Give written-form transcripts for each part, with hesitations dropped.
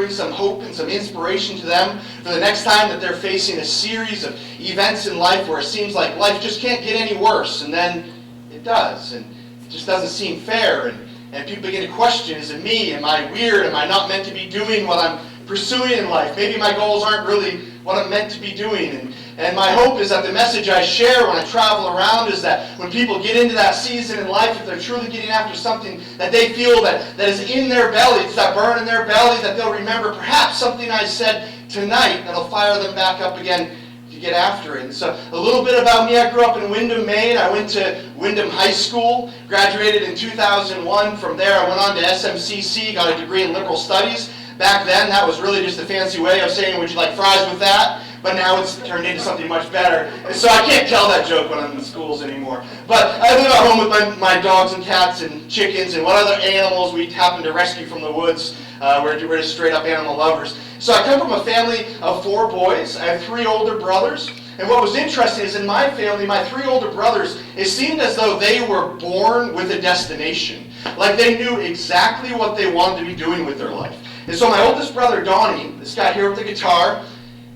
bring some hope and some inspiration to them for the next time that they're facing a series of events in life where it seems like life just can't get any worse, and then it does, and it just doesn't seem fair, and people begin to question, is it me? Am I weird? Am I not meant to be doing what I'm pursuing in life? Maybe my goals aren't really what I'm meant to be doing. And my hope is that the message I share when I travel around is that when people get into that season in life, if they're truly getting after something that they feel that is in their belly, it's that burn in their belly, that they'll remember perhaps something I said tonight that'll fire them back up again to get after it. And so a little bit about me. I grew up in Windham, Maine. I went to Windham High School, graduated in 2001. From there I went on to SMCC, got a degree in liberal studies. Back then, that was really just a fancy way of saying, would you like fries with that? But now it's turned into something much better. And so I can't tell that joke when I'm in schools anymore. But I live at home with my dogs and cats and chickens and what other animals we happen to rescue from the woods. We're just straight up animal lovers. So I come from a family of 4 boys. I have 3 older brothers. And what was interesting is in my family, my 3 older brothers, it seemed as though they were born with a destination. Like they knew exactly what they wanted to be doing with their life. And so my oldest brother, Donnie, this guy here with the guitar,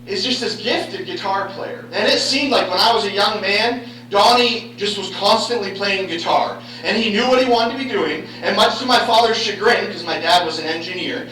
is just this gifted guitar player. And it seemed like when I was a young man, Donnie just was constantly playing guitar. And he knew what he wanted to be doing. And much to my father's chagrin, because my dad was an engineer,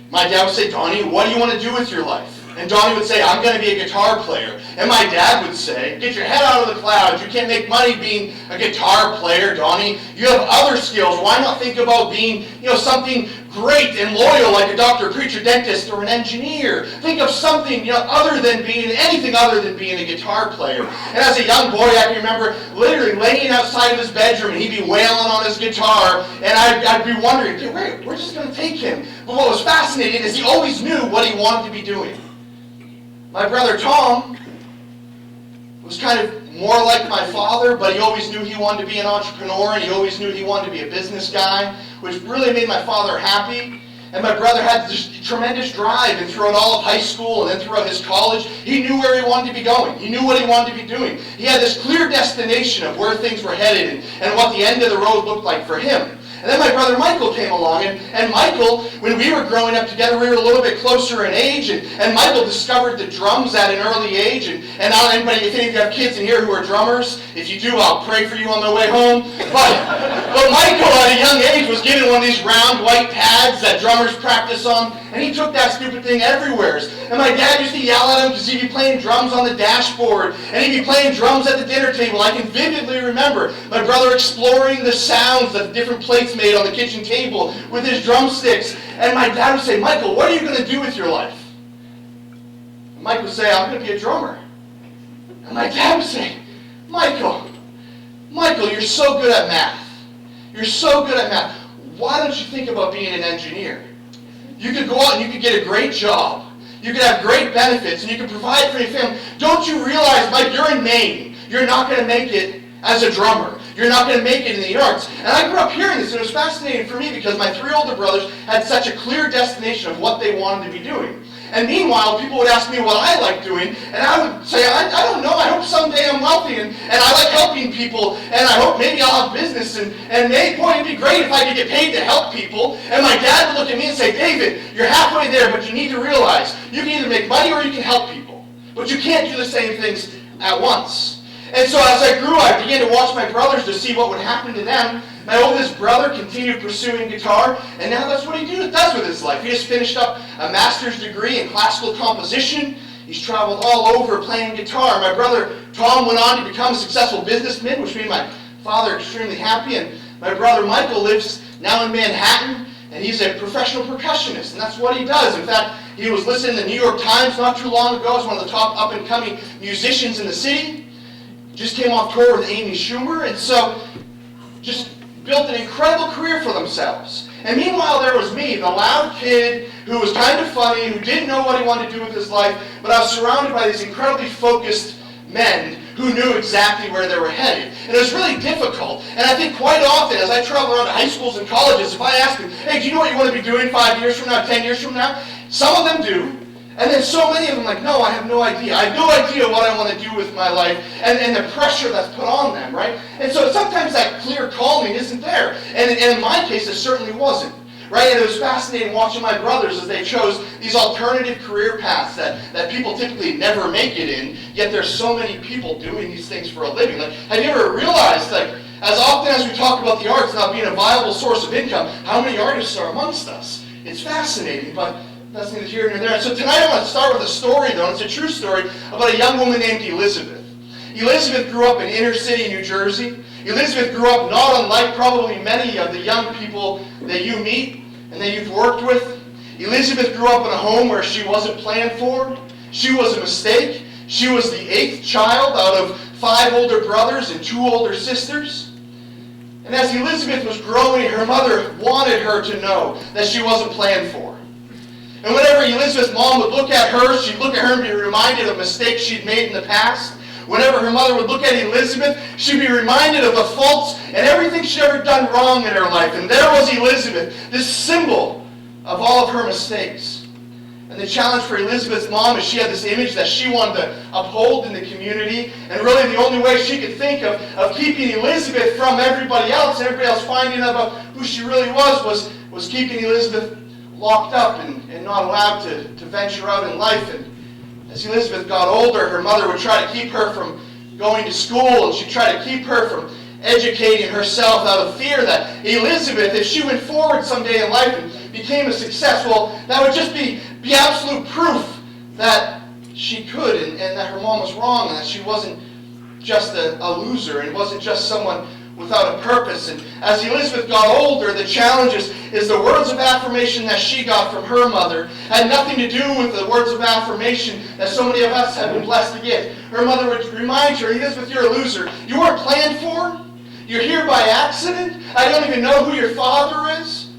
my dad would say, Donnie, what do you want to do with your life? And Donnie would say, I'm going to be a guitar player. And my dad would say, get your head out of the clouds. You can't make money being a guitar player, Donnie. You have other skills. Why not think about being, something great and loyal like a doctor, preacher, dentist, or an engineer? Think of something, anything other than being a guitar player. And as a young boy, I can remember literally laying outside of his bedroom and he'd be wailing on his guitar. And I'd be wondering, okay, we're just going to take him. But what was fascinating is he always knew what he wanted to be doing. My brother Tom was kind of more like my father, but he always knew he wanted to be an entrepreneur, and he always knew he wanted to be a business guy, which really made my father happy. And my brother had this tremendous drive, and throughout all of high school and then throughout his college, he knew where he wanted to be going. He knew what he wanted to be doing. He had this clear destination of where things were headed and what the end of the road looked like for him. And then my brother Michael came along, and Michael, when we were growing up together, we were a little bit closer in age, and Michael discovered the drums at an early age, and now anybody, if any of you have kids in here who are drummers, if you do, I'll pray for you on the way home. But Michael, at a young age, was given one of these round white pads that drummers practice on, and he took that stupid thing everywhere. And my dad used to yell at him because he'd be playing drums on the dashboard, and he'd be playing drums at the dinner table. I can vividly remember my brother exploring the sounds that the different plates made on the kitchen table with his drumsticks. And my dad would say, Michael, what are you going to do with your life? And Mike would say, I'm going to be a drummer. And my dad would say, Michael, you're so good at math. You're so good at math. Why don't you think about being an engineer? You could go out and you could get a great job. You could have great benefits, and you could provide for your family. Don't you realize, Mike, you're in Maine. You're not going to make it as a drummer. You're not going to make it in the arts. And I grew up hearing this, and it was fascinating for me because my 3 older brothers had such a clear destination of what they wanted to be doing. And meanwhile, people would ask me what I like doing, and I would say, I don't know, I hope someday I'm wealthy, and I like helping people, and I hope maybe I'll have business, and boy, it'd be great if I could get paid to help people. And my dad would look at me and say, David, you're halfway there, but you need to realize you can either make money or you can help people. But you can't do the same things at once. And so as I grew, I began to watch my brothers to see what would happen to them. My oldest brother continued pursuing guitar, and now that's what he does with his life. He just finished up a master's degree in classical composition. He's traveled all over playing guitar. My brother Tom went on to become a successful businessman, which made my father extremely happy. And my brother Michael lives now in Manhattan, and he's a professional percussionist, and that's what he does. In fact, he was listed in the New York Times not too long ago as one of the top up-and-coming musicians in the city. Just came off tour with Amy Schumer, and so just built an incredible career for themselves. And meanwhile, there was me, the loud kid who was kind of funny, who didn't know what he wanted to do with his life, but I was surrounded by these incredibly focused men who knew exactly where they were headed. And it was really difficult. And I think quite often, as I travel around to high schools and colleges, if I ask them, hey, do you know what you want to be doing 5 years from now, 10 years from now? Some of them do. And then so many of them like, no, I have no idea. I have no idea what I want to do with my life, and the pressure that's put on them, right? And so sometimes that clear calling isn't there. And in my case, it certainly wasn't. right? And it was fascinating watching my brothers as they chose these alternative career paths that people typically never make it in, yet there's so many people doing these things for a living. Like, have you ever realized, like, as often as we talk about the arts not being a viable source of income, how many artists are amongst us? It's fascinating, but that's neither here nor there. So tonight I want to start with a story, though, and it's a true story about a young woman named Elizabeth. Elizabeth grew up in inner city New Jersey. Elizabeth grew up not unlike probably many of the young people that you meet and that you've worked with. Elizabeth grew up in a home where she wasn't planned for. She was a mistake. She was the 8th child out of 5 older brothers and 2 older sisters. And as Elizabeth was growing, her mother wanted her to know that she wasn't planned for. And whenever Elizabeth's mom would look at her, she'd look at her and be reminded of mistakes she'd made in the past. Whenever her mother would look at Elizabeth, she'd be reminded of the faults and everything she'd ever done wrong in her life. And there was Elizabeth, this symbol of all of her mistakes. And the challenge for Elizabeth's mom is she had this image that she wanted to uphold in the community. And really the only way she could think of keeping Elizabeth from everybody else, and everybody else finding out about who she really was keeping Elizabeth locked up and not allowed to venture out in life. And as Elizabeth got older, her mother would try to keep her from going to school, and she'd try to keep her from educating herself out of fear that Elizabeth, if she went forward someday in life and became a success, well, that would just be absolute proof that she could and that her mom was wrong and that she wasn't just a loser and wasn't just someone without a purpose. And as Elizabeth got older, the challenge is the words of affirmation that she got from her mother had nothing to do with the words of affirmation that so many of us have been blessed to get. Her mother would remind her, Elizabeth, you're a loser. You weren't planned for. You're here by accident. I don't even know who your father is.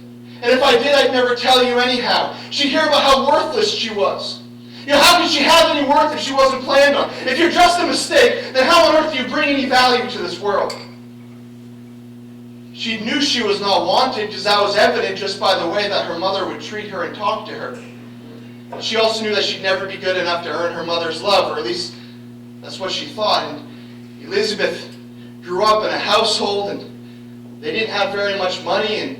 And if I did, I'd never tell you anyhow. She'd hear about how worthless she was. You know, how could she have any worth if she wasn't planned on? If you're just a mistake, then how on earth do you bring any value to this world? She knew she was not wanted because that was evident just by the way that her mother would treat her and talk to her. She also knew that she'd never be good enough to earn her mother's love, or at least that's what she thought. And Elizabeth grew up in a household, and they didn't have very much money, and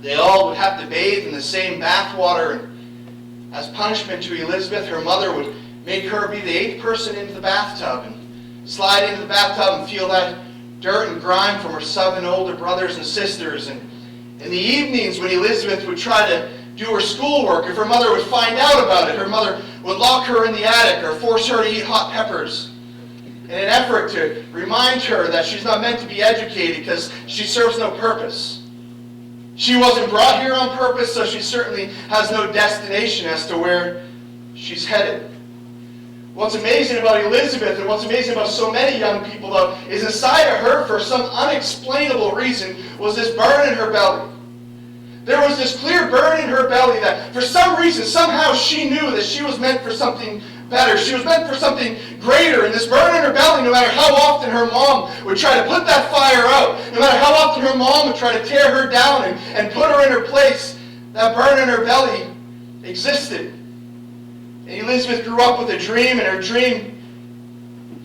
they all would have to bathe in the same bathwater. And as punishment to Elizabeth, her mother would make her be the 8th person into the bathtub and slide into the bathtub and feel that dirt and grime from her 7 older brothers and sisters. And in the evenings when Elizabeth would try to do her schoolwork, if her mother would find out about it, her mother would lock her in the attic or force her to eat hot peppers in an effort to remind her that she's not meant to be educated because she serves no purpose. She wasn't brought here on purpose, so she certainly has no destination as to where she's headed. What's amazing about Elizabeth and what's amazing about so many young people, though, is inside of her, for some unexplainable reason, was this burn in her belly. There was this clear burn in her belly that for some reason, somehow she knew that she was meant for something better. She was meant for something greater. And this burn in her belly, no matter how often her mom would try to put that fire out, no matter how often her mom would try to tear her down and put her in her place, that burn in her belly existed. And Elizabeth grew up with a dream, and her dream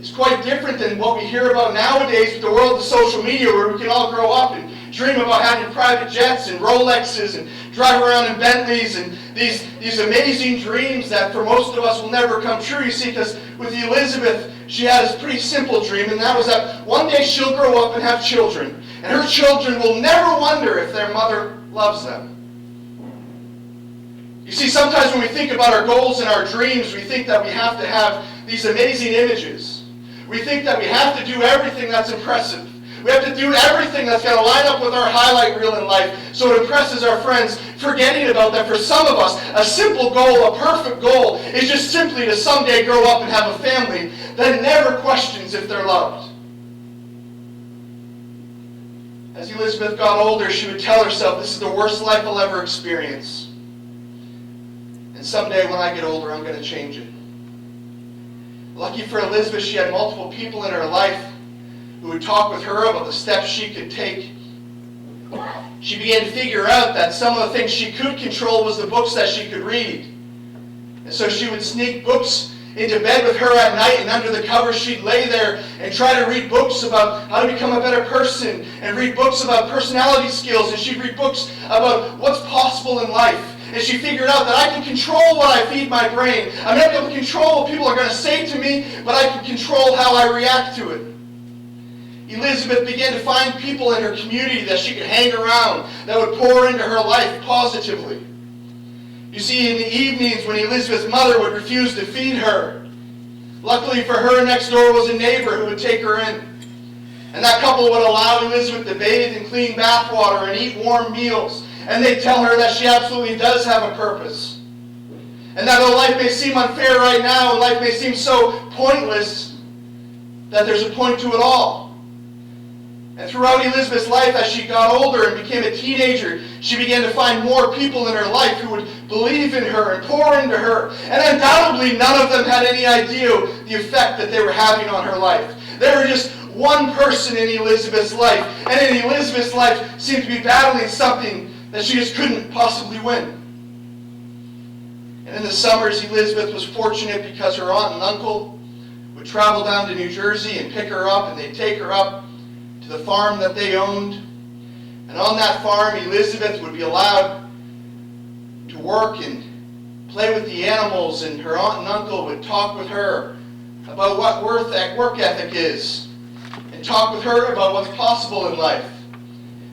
is quite different than what we hear about nowadays with the world of social media, where we can all grow up and dream about having private jets and Rolexes and drive around in Bentleys and these amazing dreams that for most of us will never come true. You see, because with Elizabeth, she had this pretty simple dream, and that was that one day she'll grow up and have children, and her children will never wonder if their mother loves them. You see, sometimes when we think about our goals and our dreams, we think that we have to have these amazing images. We think that we have to do everything that's impressive. We have to do everything that's going to line up with our highlight reel in life so it impresses our friends, forgetting about that for some of us, a simple goal, a perfect goal, is just simply to someday grow up and have a family that never questions if they're loved. As Elizabeth got older, she would tell herself, this is the worst life I'll ever experience. And someday when I get older, I'm going to change it. Lucky for Elizabeth, she had multiple people in her life who would talk with her about the steps she could take. She began to figure out that some of the things she could control was the books that she could read. And so she would sneak books into bed with her at night, and under the covers she'd lay there and try to read books about how to become a better person, and read books about personality skills, and she'd read books about what's possible in life. And she figured out that I can control what I feed my brain. I'm not able to control what people are going to say to me, but I can control how I react to it. Elizabeth began to find people in her community that she could hang around, that would pour into her life positively. You see, in the evenings when Elizabeth's mother would refuse to feed her, luckily for her, next door was a neighbor who would take her in. And that couple would allow Elizabeth to bathe in clean bath water and eat warm meals. And they tell her that she absolutely does have a purpose. And that though life may seem unfair right now, and life may seem so pointless, that there's a point to it all. And throughout Elizabeth's life, as she got older and became a teenager, she began to find more people in her life who would believe in her and pour into her. And undoubtedly, none of them had any idea the effect that they were having on her life. They were just one person in Elizabeth's life. And in Elizabeth's life seemed to be battling something that she just couldn't possibly win. And in the summers, Elizabeth was fortunate because her aunt and uncle would travel down to New Jersey and pick her up, and they'd take her up to the farm that they owned. And on that farm, Elizabeth would be allowed to work and play with the animals, and her aunt and uncle would talk with her about what work ethic is, and talk with her about what's possible in life.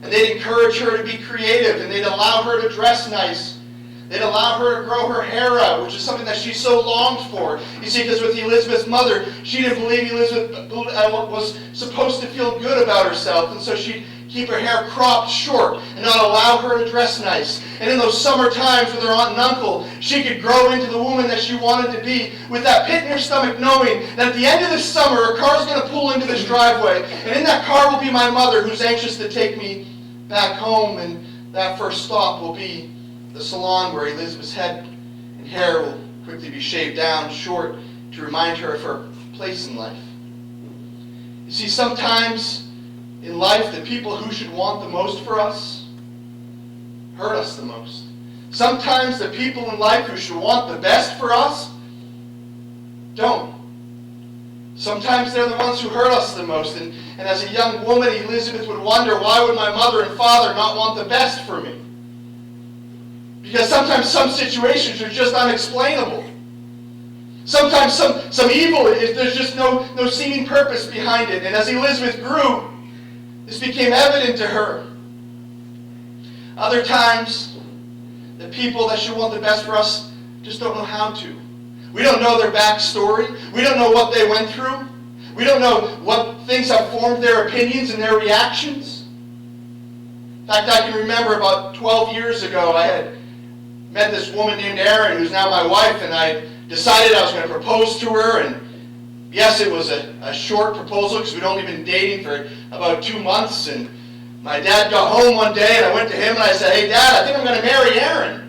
And they'd encourage her to be creative, and they'd allow her to dress nice. They'd allow her to grow her hair out, which is something that she so longed for. You see, because with Elizabeth's mother, she didn't believe Elizabeth was supposed to feel good about herself, and so she'd keep her hair cropped short and not allow her to dress nice. And in those summer times with her aunt and uncle, she could grow into the woman that she wanted to be, with that pit in her stomach knowing that at the end of this summer, her car's going to pull into this driveway, and in that car will be my mother who's anxious to take me back home, and that first stop will be the salon where Elizabeth's head and hair will quickly be shaved down short to remind her of her place in life. You see, sometimes in life, the people who should want the most for us hurt us the most. Sometimes the people in life who should want the best for us don't. Sometimes they're the ones who hurt us the most. And as a young woman, Elizabeth would wonder, why would my mother and father not want the best for me? Because sometimes some situations are just unexplainable. Sometimes some evil, there's just no seeming purpose behind it. And as Elizabeth grew, this became evident to her. Other times, the people that should want the best for us just don't know how to. We don't know their backstory. We don't know what they went through. We don't know what things have formed their opinions and their reactions. In fact, I can remember about 12 years ago, I had met this woman named Erin, who's now my wife, and I decided I was going to propose to her. And yes, it was a short proposal because we'd only been dating for about 2 months. And my dad got home one day, and I went to him and I said, "Hey, Dad, I think I'm going to marry Erin."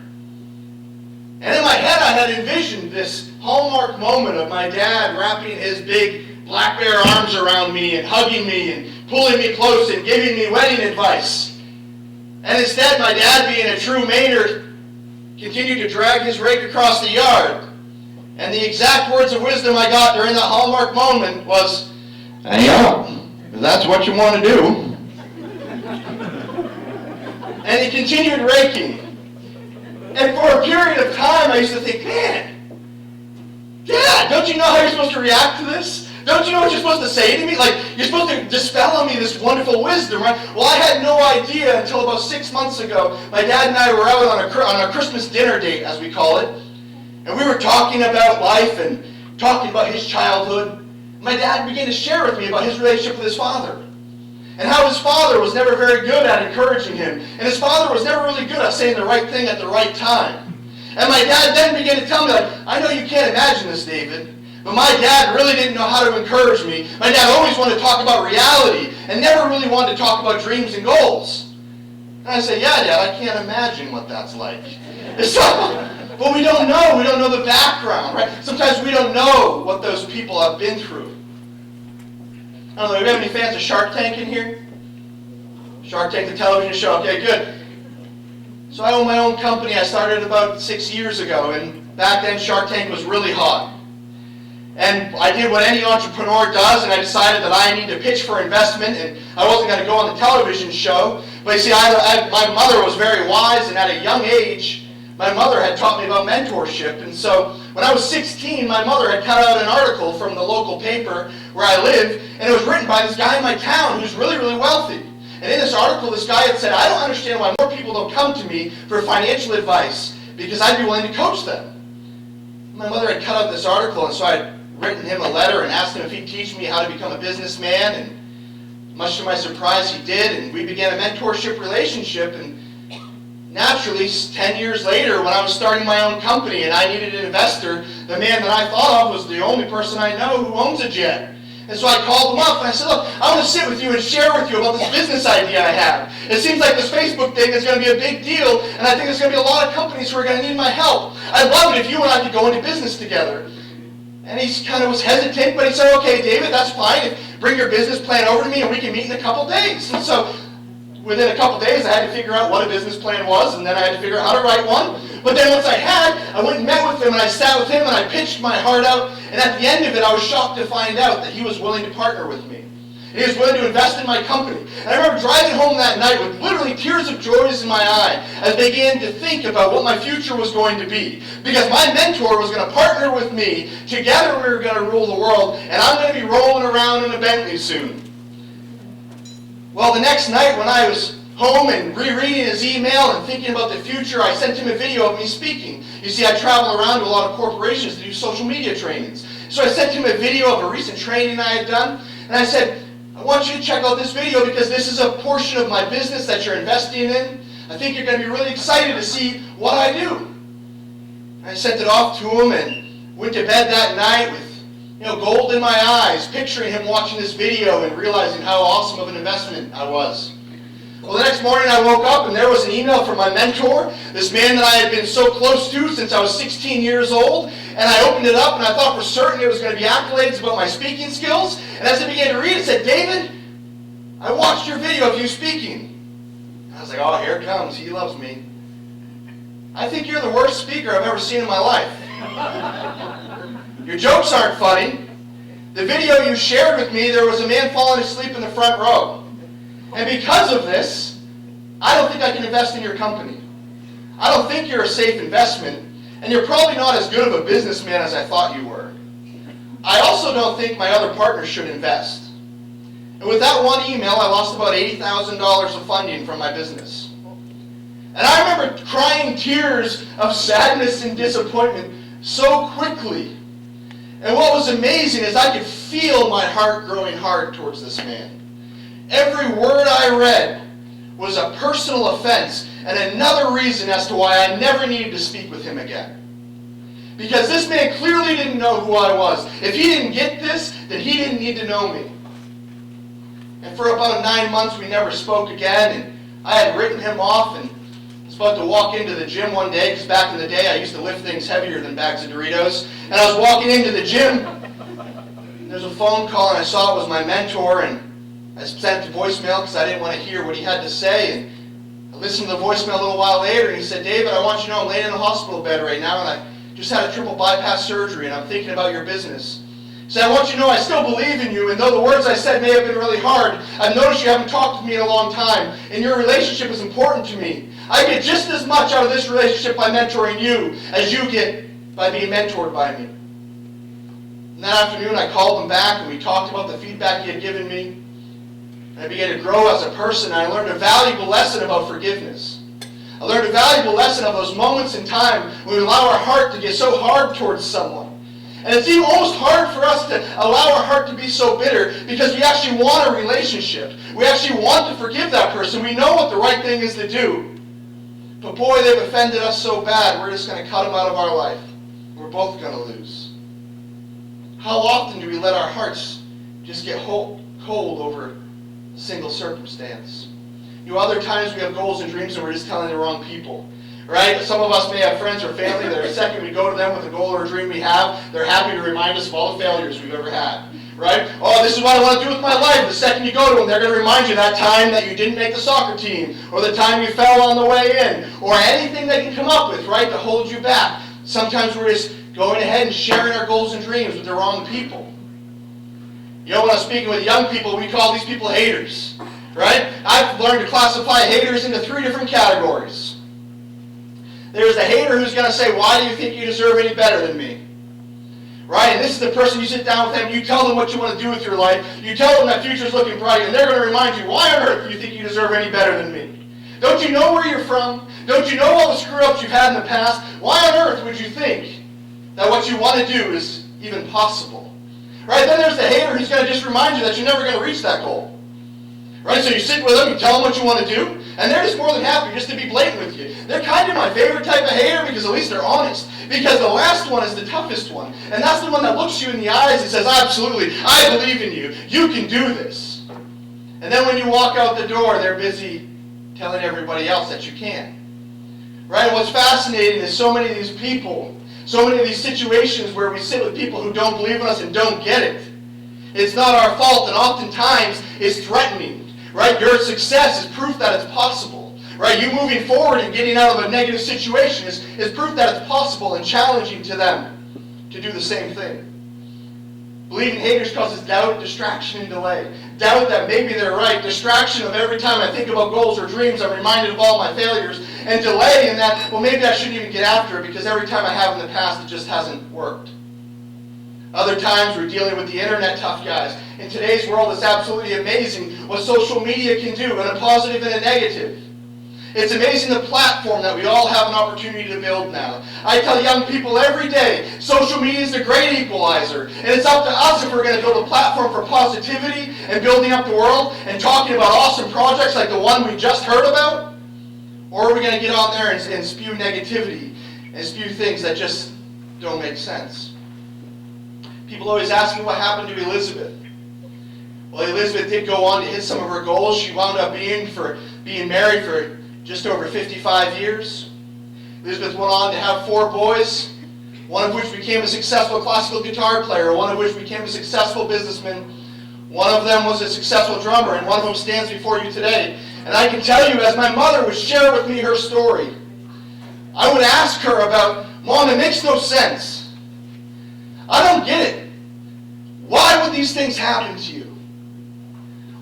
And in my head, I had envisioned this hallmark moment of my dad wrapping his big black bear arms around me and hugging me and pulling me close and giving me wedding advice. And instead, my dad, being a true Mainer, continued to drag his rake across the yard. And the exact words of wisdom I got during that hallmark moment was, "Yeah, if that's what you want to do." And he continued raking. And for a period of time, I used to think, man, Dad, don't you know how you're supposed to react to this? Don't you know what you're supposed to say to me? Like, you're supposed to dispel on me this wonderful wisdom, right? Well, I had no idea until about 6 months ago. My dad and I were out on a Christmas dinner date, as we call it. And we were talking about life and talking about his childhood. My dad began to share with me about his relationship with his father. And how his father was never very good at encouraging him. And his father was never really good at saying the right thing at the right time. And my dad then began to tell me, like, "I know you can't imagine this, David, but my dad really didn't know how to encourage me. My dad always wanted to talk about reality and never really wanted to talk about dreams and goals." And I said, "Yeah, Dad, I can't imagine what that's like." But we don't know. We don't know the background, right? Sometimes we don't know what those people have been through. I don't know, do we have any fans of Shark Tank in here? Shark Tank, the television show. Okay, good. So I own my own company. I started about 6 years ago, and back then Shark Tank was really hot. And I did what any entrepreneur does, and I decided that I need to pitch for investment, and I wasn't going to go on the television show. But you see, my mother was very wise, and at a young age, my mother had taught me about mentorship. And so when I was 16, my mother had cut out an article from the local paper where I live, and it was written by this guy in my town who's really, really wealthy. And in this article, this guy had said, I don't understand why more people don't come to me for financial advice, because I'd be willing to coach them. My mother had cut out this article, and so I had written him a letter and asked him if he'd teach me how to become a businessman, and much to my surprise he did, and we began a mentorship relationship. And naturally, 10 years later, when I was starting my own company and I needed an investor, the man that I thought of was the only person I know who owns a jet. And so I called him up and I said, look, I want to sit with you and share with you about this business idea I have. It seems like this Facebook thing is going to be a big deal, and I think there's going to be a lot of companies who are going to need my help. I'd love it if you and I could go into business together. And he kind of was hesitant, but he said, okay, David, that's fine. Bring your business plan over to me and we can meet in a couple days. And so within a couple days, I had to figure out what a business plan was, and then I had to figure out how to write one. But then once I went and met with him, and I sat with him, and I pitched my heart out. And at the end of it, I was shocked to find out that he was willing to partner with me. And he was willing to invest in my company. And I remember driving home that night with literally tears of joy in my eye as I began to think about what my future was going to be. Because my mentor was going to partner with me. Together we were going to rule the world, and I'm going to be rolling around in a Bentley soon. Well, the next night when I was home and rereading his email and thinking about the future, I sent him a video of me speaking. You see, I travel around to a lot of corporations to do social media trainings. So I sent him a video of a recent training I had done, and I said, I want you to check out this video because this is a portion of my business that you're investing in. I think you're going to be really excited to see what I do. And I sent it off to him and went to bed that night with gold in my eyes, picturing him watching this video and realizing how awesome of an investment I was. Well, the next morning I woke up and there was an email from my mentor, this man that I had been so close to since I was 16 years old. And I opened it up and I thought for certain it was going to be accolades about my speaking skills. And as I began to read, it said, David, I watched your video of you speaking. And I was like, oh, here it comes. He loves me. I think you're the worst speaker I've ever seen in my life. Your jokes aren't funny. The video you shared with me, there was a man falling asleep in the front row. And because of this, I don't think I can invest in your company. I don't think you're a safe investment, and you're probably not as good of a businessman as I thought you were. I also don't think my other partners should invest. And with that one email, I lost about $80,000 of funding from my business. And I remember crying tears of sadness and disappointment so quickly. And what was amazing is I could feel my heart growing hard towards this man. Every word I read was a personal offense and another reason as to why I never needed to speak with him again. Because this man clearly didn't know who I was. If he didn't get this, then he didn't need to know me. And for about 9 months we never spoke again, and I had written him off and was about to walk into the gym one day, because back in the day I used to lift things heavier than bags of Doritos. And I was walking into the gym, and there's a phone call, and I saw it was my mentor, and I sent a voicemail because I didn't want to hear what he had to say. And I listened to the voicemail a little while later, and he said, David, I want you to know I'm laying in a hospital bed right now, and I just had a triple bypass surgery, and I'm thinking about your business. He said, I want you to know I still believe in you, and though the words I said may have been really hard, I've noticed you haven't talked to me in a long time, and your relationship is important to me. I get just as much out of this relationship by mentoring you as you get by being mentored by me. And that afternoon I called him back, and we talked about the feedback he had given me. And I began to grow as a person, and I learned a valuable lesson about forgiveness. I learned a valuable lesson of those moments in time when we allow our heart to get so hard towards someone. And it's even almost hard for us to allow our heart to be so bitter because we actually want a relationship. We actually want to forgive that person. We know what the right thing is to do. But boy, they've offended us so bad, we're just going to cut them out of our life. We're both going to lose. How often do we let our hearts just get cold over a single circumstance? Other times we have goals and dreams and we're just telling the wrong people. Right? Some of us may have friends or family that the second we go to them with a goal or a dream we have, they're happy to remind us of all the failures we've ever had. Right? Oh, this is what I want to do with my life. The second you go to them, they're going to remind you that time that you didn't make the soccer team, or the time you fell on the way in, or anything they can come up with, right, to hold you back. Sometimes we're just going ahead and sharing our goals and dreams with the wrong people. You know, when I'm speaking with young people, we call these people haters, right? I've learned to classify haters into 3 different categories. There's the hater who's going to say, why do you think you deserve any better than me? Right? And this is the person you sit down with them, you tell them what you want to do with your life, you tell them that future's looking bright, and they're going to remind you, why on earth do you think you deserve any better than me? Don't you know where you're from? Don't you know all the screw-ups you've had in the past? Why on earth would you think that what you want to do is even possible? Right? Then there's the hater who's going to just remind you that you're never going to reach that goal. Right? So you sit with them, you tell them what you want to do, and they're just more than happy just to be blatant with you. They're kind of my favorite type of hater because at least they're honest. Because the last one is the toughest one. And that's the one that looks you in the eyes and says, absolutely, I believe in you. You can do this. And then when you walk out the door, they're busy telling everybody else that you can. Right? And what's fascinating is so many of these people, so many of these situations where we sit with people who don't believe in us and don't get it. It's not our fault, and oftentimes it's threatening. Right? Your success is proof that it's possible. Right? You moving forward and getting out of a negative situation is proof that it's possible and challenging to them to do the same thing. Believing haters causes doubt, distraction, and delay. Doubt that maybe they're right. Distraction of every time I think about goals or dreams, I'm reminded of all my failures. And delay in that, well, maybe I shouldn't even get after it because every time I have in the past, it just hasn't worked. Other times, we're dealing with the internet tough guys. In today's world, it's absolutely amazing what social media can do, in a positive and a negative. It's amazing the platform that we all have an opportunity to build now. I tell young people every day, social media is the great equalizer. And it's up to us if we're going to build a platform for positivity and building up the world and talking about awesome projects like the one we just heard about. Or are we going to get on there and spew negativity and spew things that just don't make sense? People always ask me what happened to Elizabeth. Well, Elizabeth did go on to hit some of her goals. She wound up being married for just over 55 years. Elizabeth went on to have 4 boys, one of which became a successful classical guitar player, one of which became a successful businessman. One of them was a successful drummer, and one of them stands before you today. And I can tell you, as my mother would share with me her story, I would ask her about, Mom, it makes no sense. I don't get it. Why would these things happen to you?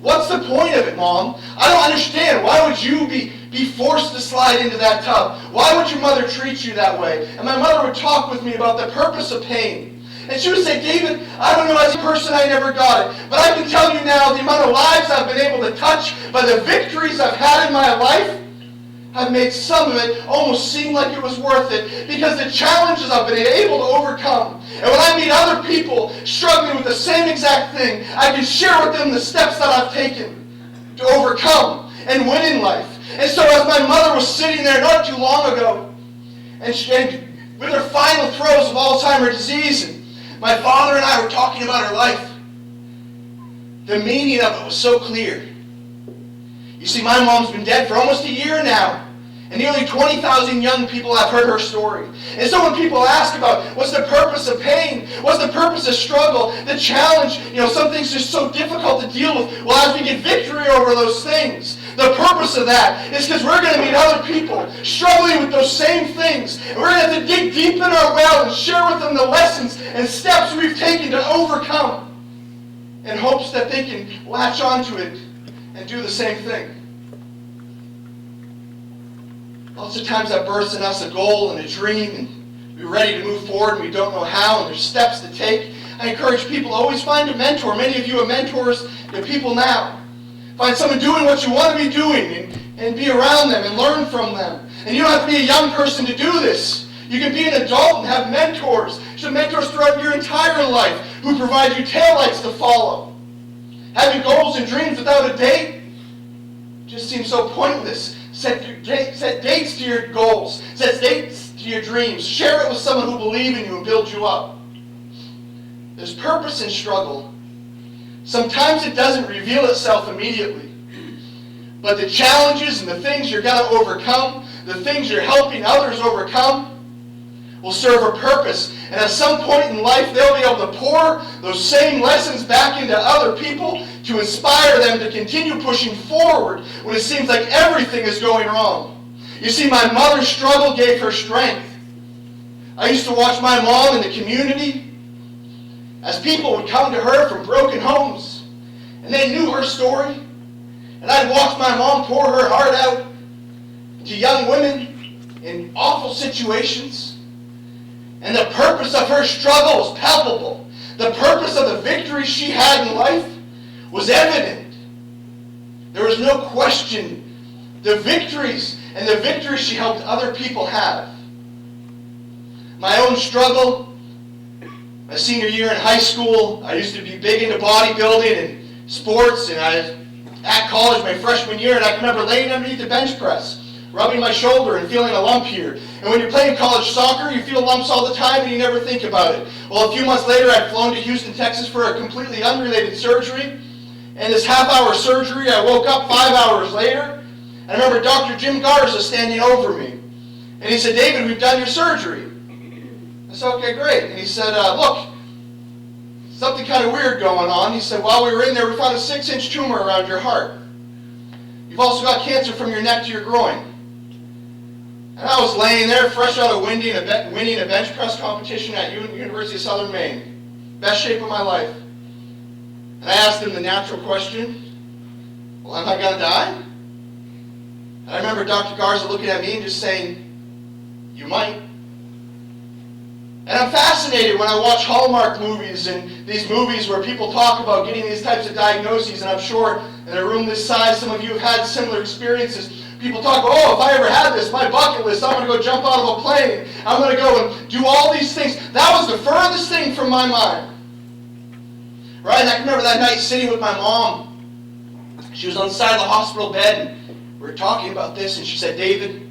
What's the point of it, Mom? I don't understand. Why would you be forced to slide into that tub? Why would your mother treat you that way? And my mother would talk with me about the purpose of pain. And she would say, David, I don't know, as a person I never got it, but I can tell you now the amount of lives I've been able to touch by the victories I've had in my life have made some of it almost seem like it was worth it because the challenges I've been able to overcome. And when I meet other people struggling with the same exact thing, I can share with them the steps that I've taken to overcome and win in life. And so as my mother was sitting there not too long ago, and with her final throes of Alzheimer's disease, and my father and I were talking about her life, the meaning of it was so clear. You see, my mom's been dead for almost a year now, and nearly 20,000 young people have heard her story. And so when people ask about what's the purpose of pain, what's the purpose of struggle, the challenge, some things just so difficult to deal with, well, as we get victory over those things, the purpose of that is because we're going to meet other people struggling with those same things. And we're going to have to dig deep in our well and share with them the lessons and steps we've taken to overcome in hopes that they can latch onto it and do the same thing. Lots of times that births in us a goal and a dream, and we're ready to move forward, and we don't know how, and there's steps to take. I encourage people to always find a mentor. Many of you are mentors to people now. Find someone doing what you want to be doing, and be around them and learn from them. And you don't have to be a young person to do this. You can be an adult and have mentors. You have mentors throughout your entire life who provide you taillights to follow. Having goals and dreams without a date just seems so pointless. Set dates to your goals. Set dates to your dreams. Share it with someone who believes in you and builds you up. There's purpose in struggle. Sometimes it doesn't reveal itself immediately. But the challenges and the things you're going to overcome, the things you're helping others overcome, will serve a purpose. And at some point in life, they'll be able to pour those same lessons back into other people to inspire them to continue pushing forward when it seems like everything is going wrong. You see, my mother's struggle gave her strength. I used to watch my mom in the community as people would come to her from broken homes, and they knew her story. And I'd watch my mom pour her heart out to young women in awful situations. And the purpose of her struggle was palpable. The purpose of the victory she had in life was evident. There was no question. The victories and the victories she helped other people have. My own struggle, my senior year in high school, I used to be big into bodybuilding and sports, and I was at college my freshman year, and I can remember laying underneath the bench press, rubbing my shoulder and feeling a lump here. And when you're playing college soccer, you feel lumps all the time and you never think about it. Well, a few months later, I'd flown to Houston, Texas for a completely unrelated surgery. And this half-hour surgery, I woke up 5 hours later, and I remember Dr. Jim Garza standing over me. And he said, "David, we've done your surgery." I said, "Okay, great." And he said, "Look, something kind of weird going on." He said, "While we were in there, we found a 6-inch tumor around your heart. You've also got cancer from your neck to your groin." And I was laying there, fresh out of winning a bench press competition at University of Southern Maine. Best shape of my life. And I asked him the natural question, "Well, am I going to die?" And I remember Dr. Garza looking at me and just saying, "You might." And I'm fascinated when I watch Hallmark movies and these movies where people talk about getting these types of diagnoses, and I'm sure in a room this size, some of you have had similar experiences. People talk, "Oh, if I ever had this, my bucket list, I'm going to go jump out of a plane. I'm going to go and do all these things." That was the furthest thing from my mind. Right? And I can remember that night sitting with my mom. She was on the side of the hospital bed, and we were talking about this, and she said, "David,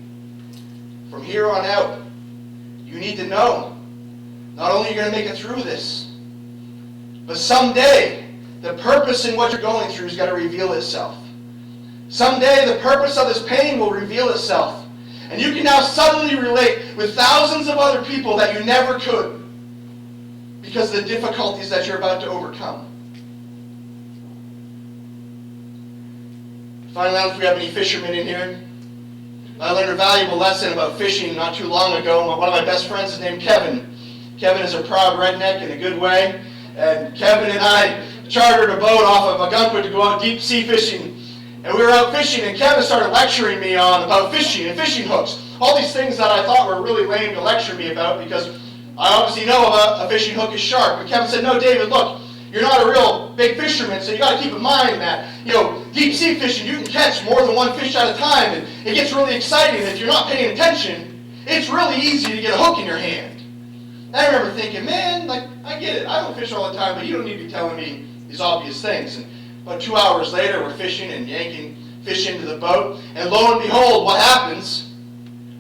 from here on out, you need to know, not only are you going to make it through this, but someday, the purpose in what you're going through is going to reveal itself. Someday, the purpose of this pain will reveal itself. And you can now suddenly relate with thousands of other people that you never could because of the difficulties that you're about to overcome." Finally, I don't know if we have any fishermen in here. I learned a valuable lesson about fishing not too long ago. One of my best friends is named Kevin. Kevin is a proud redneck in a good way. And Kevin and I chartered a boat off of Algonquin to go out deep sea fishing. And we were out fishing, and Kevin started lecturing me on about fishing and fishing hooks. All these things that I thought were really lame to lecture me about, because I obviously know about a fishing hook is sharp. But Kevin said, "No, David, look, you're not a real big fisherman, so you got to keep in mind that, deep sea fishing, you can catch more than one fish at a time, and it gets really exciting. If you're not paying attention, it's really easy to get a hook in your hand." And I remember thinking, man, I get it. I don't fish all the time, but you don't need to be telling me these obvious things. And about 2 hours later, we're fishing and yanking fish into the boat, and lo and behold, what happens?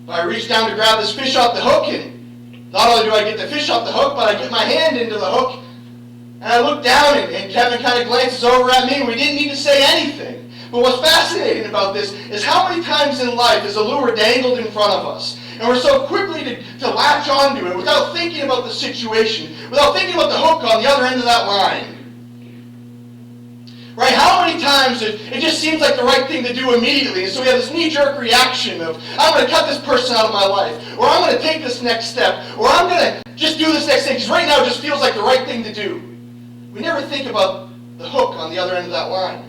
I reach down to grab this fish off the hook, and not only do I get the fish off the hook, but I get my hand into the hook, and I look down, and Kevin kind of glances over at me, and we didn't need to say anything. But what's fascinating about this is how many times in life is a lure dangled in front of us, and we're so quickly to latch onto it without thinking about the situation, without thinking about the hook on the other end of that line. Right? How many times it just seems like the right thing to do immediately, and so we have this knee-jerk reaction of, "I'm going to cut this person out of my life," or "I'm going to take this next step," or "I'm going to just do this next thing," because right now it just feels like the right thing to do. We never think about the hook on the other end of that line.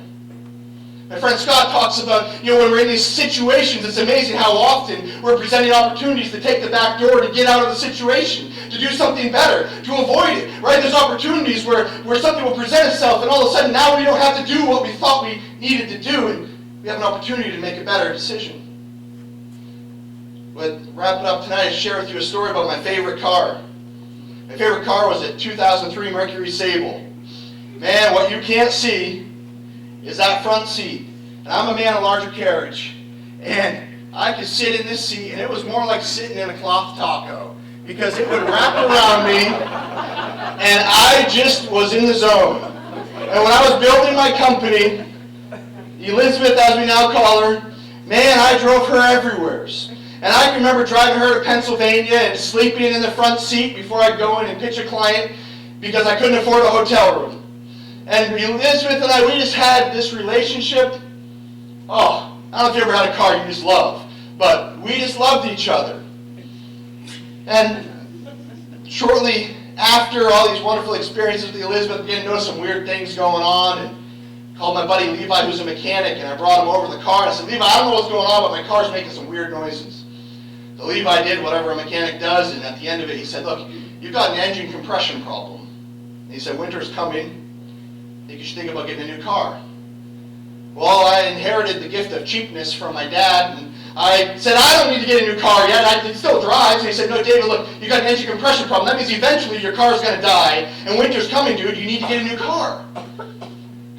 My friend Scott talks about, when we're in these situations, it's amazing how often we're presenting opportunities to take the back door, to get out of the situation, to do something better, to avoid it, right? There's opportunities where something will present itself, and all of a sudden now we don't have to do what we thought we needed to do, and we have an opportunity to make a better decision. But wrapping up tonight, I share with you a story about my favorite car. My favorite car was a 2003 Mercury Sable. Man, what you can't see is that front seat. And I'm a man of larger carriage. And I could sit in this seat, and it was more like sitting in a cloth taco, because it would wrap around me, and I just was in the zone. And when I was building my company, Elizabeth, as we now call her, man, I drove her everywhere. And I can remember driving her to Pennsylvania and sleeping in the front seat before I'd go in and pitch a client, because I couldn't afford a hotel room. And Elizabeth and I, we just had this relationship. Oh, I don't know if you ever had a car you just love, but we just loved each other. And shortly after all these wonderful experiences with the Elizabeth, began to notice some weird things going on, and called my buddy Levi, who's a mechanic, and I brought him over to the car, and I said, Levi, I don't know what's going on, but my car's making some weird noises. So Levi did whatever a mechanic does, and at the end of it, he said, look, you've got an engine compression problem. And he said, winter's coming. I think you should think about getting a new car. Well, I inherited the gift of cheapness from my dad, and I said, I don't need to get a new car yet. It still drives. And he said, no, David, look, you got an engine compression problem. That means eventually your car's going to die, and winter's coming, dude. You need to get a new car.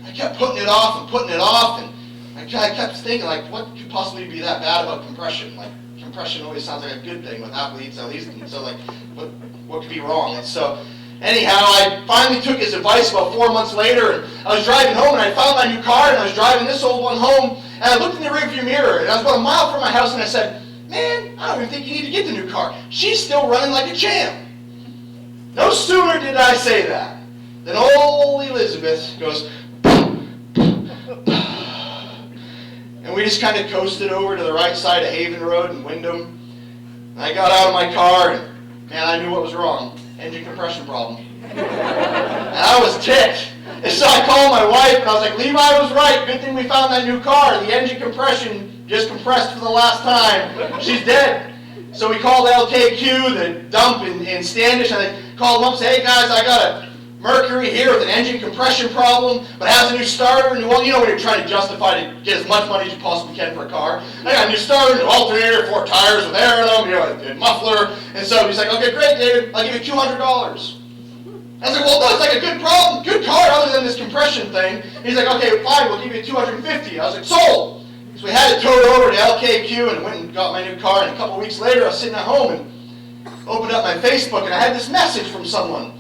I kept putting it off, and I kept thinking, like, what could possibly be that bad about compression? Like, compression always sounds like a good thing with athletes, at least. And so, like, what could be wrong? And so, anyhow, I finally took his advice about 4 months later, and I was driving home, and I found my new car, and I was driving this old one home, and I looked in the rearview mirror, and I was about a mile from my house, and I said, man, I don't even think you need to get the new car. She's still running like a champ. No sooner did I say that than old Elizabeth goes, and we just kind of coasted over to the right side of Haven Road in Windham. And I got out of my car, and man, I knew what was wrong. Engine compression problem. And I was ticked. And so I called my wife, and I was like, Levi was right. Good thing we found that new car. The engine compression just compressed for the last time. She's dead. So we called LKQ, the dump in Standish, and I called them up and said, hey guys, I got a Mercury here with an engine compression problem, but it has a new starter, and well, you know when you're trying to justify to get as much money as you possibly can for a car. I got a new starter, new alternator, 4 tires with air in them, you know, a muffler, and so he's like, okay, great, David, I'll give you $200. I was like, well, that's like a good problem, good car other than this compression thing. And he's like, okay, fine, we'll give you $250. I was like, sold. So we had it towed over to LKQ and went and got my new car, and a couple weeks later I was sitting at home and opened up my Facebook, and I had this message from someone.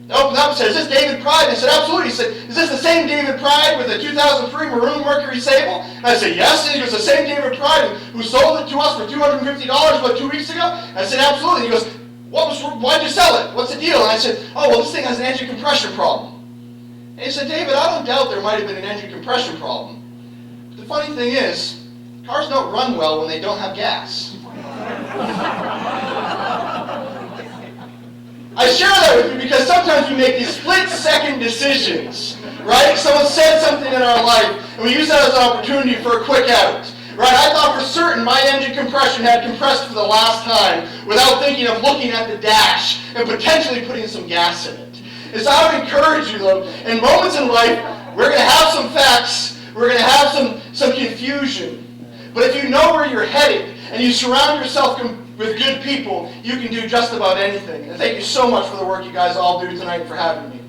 I opened up and said, is this David Pride? And I said, absolutely. He said, is this the same David Pride with the 2003 maroon Mercury Sable? And I said, yes. And he goes, the same David Pride who sold it to us for $250 about 2 weeks ago? And I said, absolutely. And he goes, why'd you sell it? What's the deal? And I said, oh, well, this thing has an engine compression problem. And he said, David, I don't doubt there might have been an engine compression problem. But the funny thing is, cars don't run well when they don't have gas. I share that with you because sometimes we make these split-second decisions, right? Someone said something in our life, and we use that as an opportunity for a quick out, right? I thought for certain my engine compression had compressed for the last time without thinking of looking at the dash and potentially putting some gas in it. And so I would encourage you, though, in moments in life, we're going to have some facts, we're going to have some confusion. But if you know where you're headed and you surround yourself with good people, you can do just about anything. And thank you so much for the work you guys all do tonight and for having me.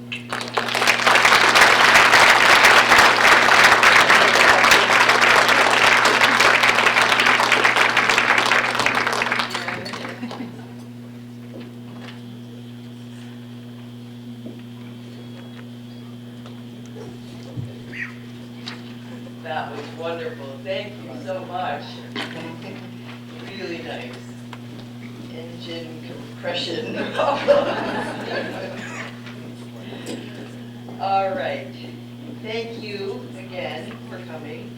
That was wonderful. Thank you so much. Really nice. Engine compression. All right. Thank you again for coming.